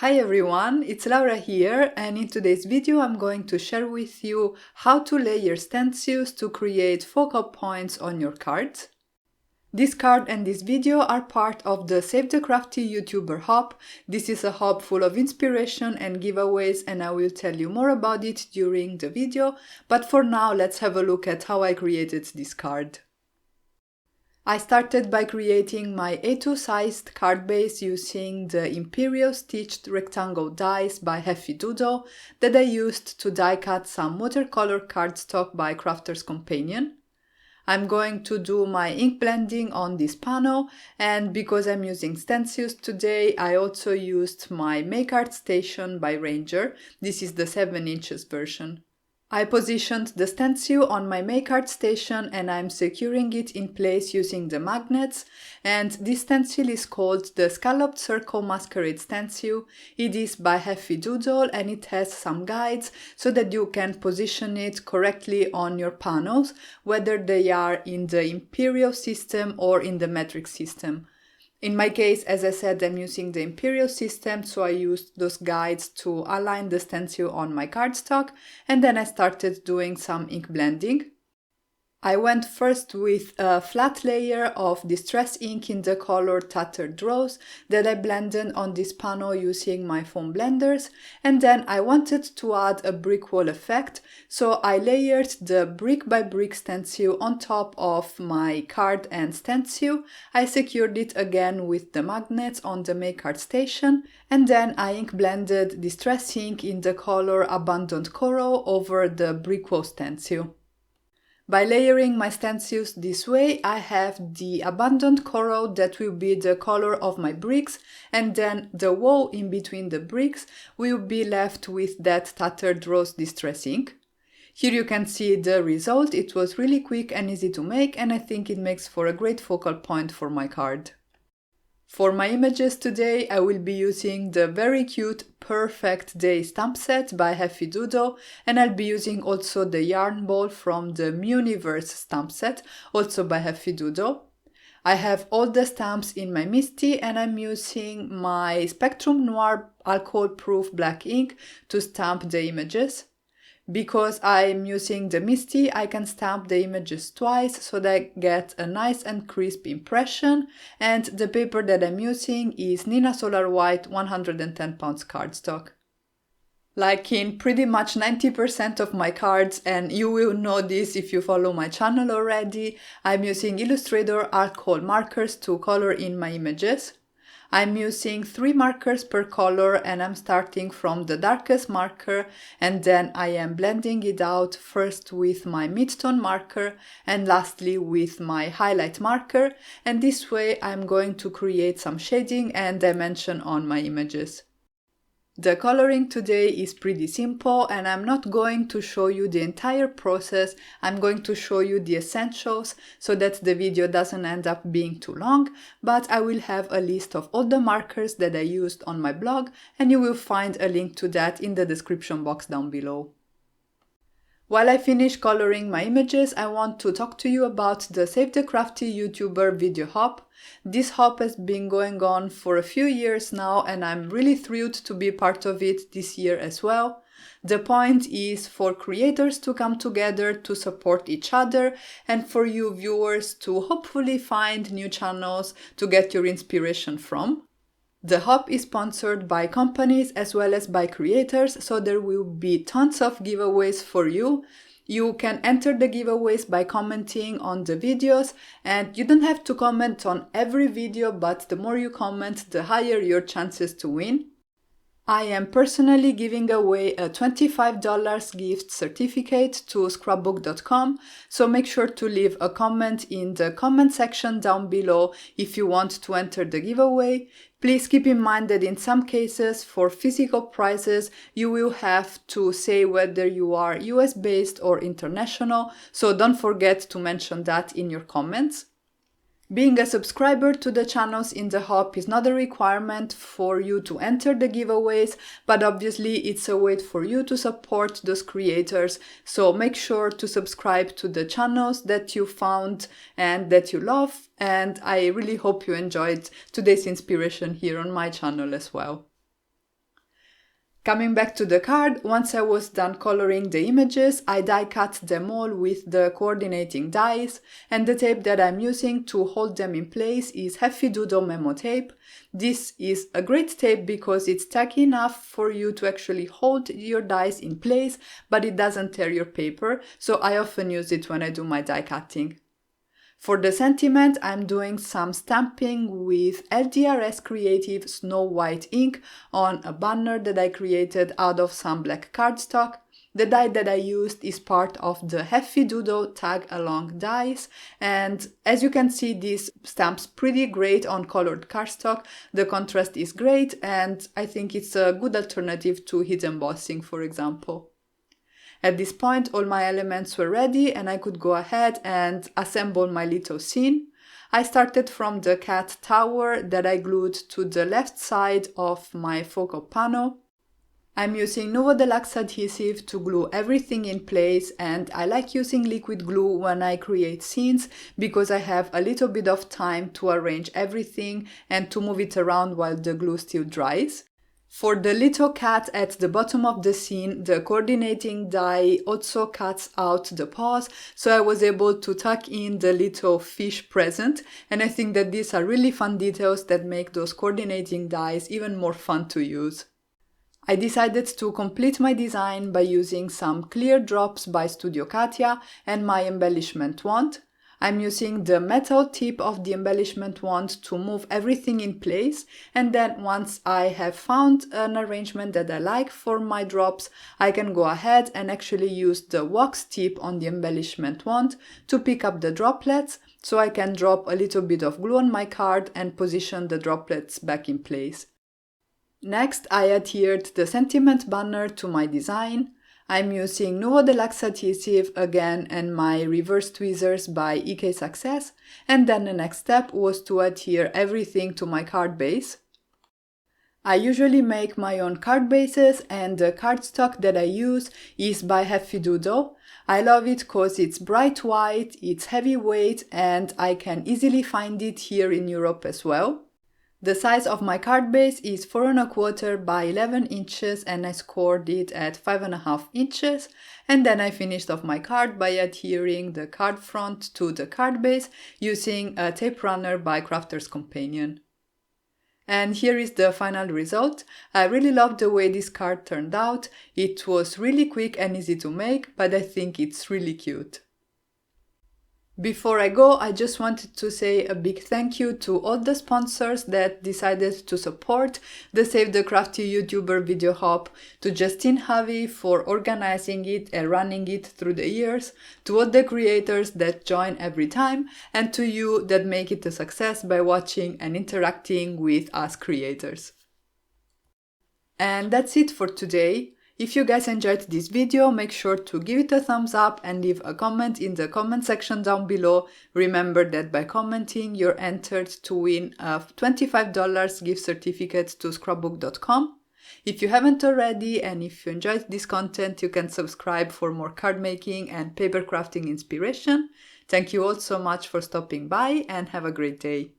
Hi everyone, it's Laura here, and in today's video I'm going to share with you how to layer stencils to create focal points on your cards. This card and this video are part of the Save the Crafty YouTuber hub. This is a hub full of inspiration and giveaways, and I will tell you more about it during the video, but for now let's have a look at how I created this card. I started by creating my A2 sized card base using the Imperial stitched rectangle dies by Heffy Doodle that I used to die cut some watercolor cardstock by Crafter's Companion. I'm going to do my ink blending on this panel, and because I'm using stencils today, I also used my Make Art Station by Ranger. This is the 7 inches version. I positioned the stencil on my Make Art Station and I'm securing it in place using the magnets, and this stencil is called the Scalloped Circle Masquerade stencil. It is by Heffy Doodle and it has some guides so that you can position it correctly on your panels, whether they are in the Imperial system or in the metric system. In my case, as I said, I'm using the Imperial system, so I used those guides to align the stencil on my cardstock, and then I started doing some ink blending. I went first with a flat layer of distress ink in the color Tattered Rose that I blended on this panel using my foam blenders, and then I wanted to add a brick wall effect, so I layered the brick by brick stencil on top of my card and stencil. I secured it again with the magnets on the Make Art Station, and then I ink blended distress ink in the color Abandoned Coral over the brick wall stencil. By layering my stencils this way, I have the abandoned coral that will be the color of my bricks, and then the wall in between the bricks will be left with that Tattered Rose distress ink. Here you can see the result. It was really quick and easy to make, and I think it makes for a great focal point for my card. For my images today, I will be using the very cute Purrfect Day stamp set by Heffy Doodle, and I'll be using also the yarn ball from the Muniverse stamp set, also by Heffy Doodle. I have all the stamps in my Misty, and I'm using my Spectrum Noir alcohol-proof black ink to stamp the images. Because I'm using the Misty, I can stamp the images twice so that I get a nice and crisp impression, and the paper that I'm using is Nina Solar White 110 pounds cardstock. Like in pretty much 90% of my cards, and you will know this if you follow my channel already, I'm using Illustrator alcohol markers to color in my images. I'm using 3 markers per color, and I'm starting from the darkest marker, and then I am blending it out first with my mid-tone marker and lastly with my highlight marker, and this way I'm going to create some shading and dimension on my images. The coloring today is pretty simple, and I'm not going to show you the entire process. I'm going to show you the essentials so that the video doesn't end up being too long, but I will have a list of all the markers that I used on my blog, and you will find a link to that in the description box down below. While I finish coloring my images, I want to talk to you about the Save the Crafty YouTuber video hub. This hub has been going on for a few years now, and I'm really thrilled to be part of it this year as well. The point is for creators to come together to support each other, and for you viewers to hopefully find new channels to get your inspiration from. The hub is sponsored by companies as well as by creators, so there will be tons of giveaways for you. You can enter the giveaways by commenting on the videos, and you don't have to comment on every video, but the more you comment, the higher your chances to win. I am personally giving away a $25 gift certificate to scrapbook.com, so make sure to leave a comment in the comment section down below if you want to enter the giveaway. Please keep in mind that in some cases, for physical prizes, you will have to say whether you are US based or international, so don't forget to mention that in your comments. Being a subscriber to the channels in the hub is not a requirement for you to enter the giveaways, but obviously it's a way for you to support those creators, so make sure to subscribe to the channels that you found and that you love, and I really hope you enjoyed today's inspiration here on my channel as well. Coming back to the card, once I was done coloring the images, I die cut them all with the coordinating dies, and the tape that I'm using to hold them in place is Heffy Doodle Memo tape. This is a great tape because it's tacky enough for you to actually hold your dies in place, but it doesn't tear your paper, so I often use it when I do my die cutting. For the sentiment, I'm doing some stamping with LDRS Creative Snow White ink on a banner that I created out of some black cardstock. The die that I used is part of the Heffy Doodle tag along dies, and as you can see, this stamps pretty great on colored cardstock. The contrast is great, and I think it's a good alternative to heat embossing, for example. At this point, all my elements were ready and I could go ahead and assemble my little scene. I started from the cat tower that I glued to the left side of my focal panel. I'm using Nuvo Deluxe adhesive to glue everything in place, and I like using liquid glue when I create scenes because I have a little bit of time to arrange everything and to move it around while the glue still dries. For the little cat at the bottom of the scene, the coordinating die also cuts out the paws, so I was able to tuck in the little fish present, and I think that these are really fun details that make those coordinating dies even more fun to use. I decided to complete my design by using some clear drops by Studio Katia and my embellishment wand. I'm using the metal tip of the embellishment wand to move everything in place, and then once I have found an arrangement that I like for my drops, I can go ahead and actually use the wax tip on the embellishment wand to pick up the droplets, so I can drop a little bit of glue on my card and position the droplets back in place. Next, I adhered the sentiment banner to my design. I'm using Nuvo Deluxe adhesive again and my reverse tweezers by EK Success, and then the next step was to adhere everything to my card base. I usually make my own card bases, and the cardstock that I use is by Heffy Doodle. I love it because it's bright white, it's heavyweight, and I can easily find it here in Europe as well. The size of my card base is 4¼ by 11 inches and I scored it at 5½ inches, and then I finished off my card by adhering the card front to the card base using a tape runner by Crafter's Companion. And here is the final result. I really love the way this card turned out. It was really quick and easy to make, but I think it's really cute. Before I go, I just wanted to say a big thank you to all the sponsors that decided to support the Save the Crafty YouTuber video hop, to Justine Javi for organizing it and running it through the years, to all the creators that join every time, and to you that make it a success by watching and interacting with us creators. And that's it for today. If you guys enjoyed this video, make sure to give it a thumbs up and leave a comment in the comment section down below. Remember that by commenting, you're entered to win a $25 gift certificate to scrapbook.com. If you haven't already, and if you enjoyed this content, you can subscribe for more card making and paper crafting inspiration. Thank you all so much for stopping by, and have a great day.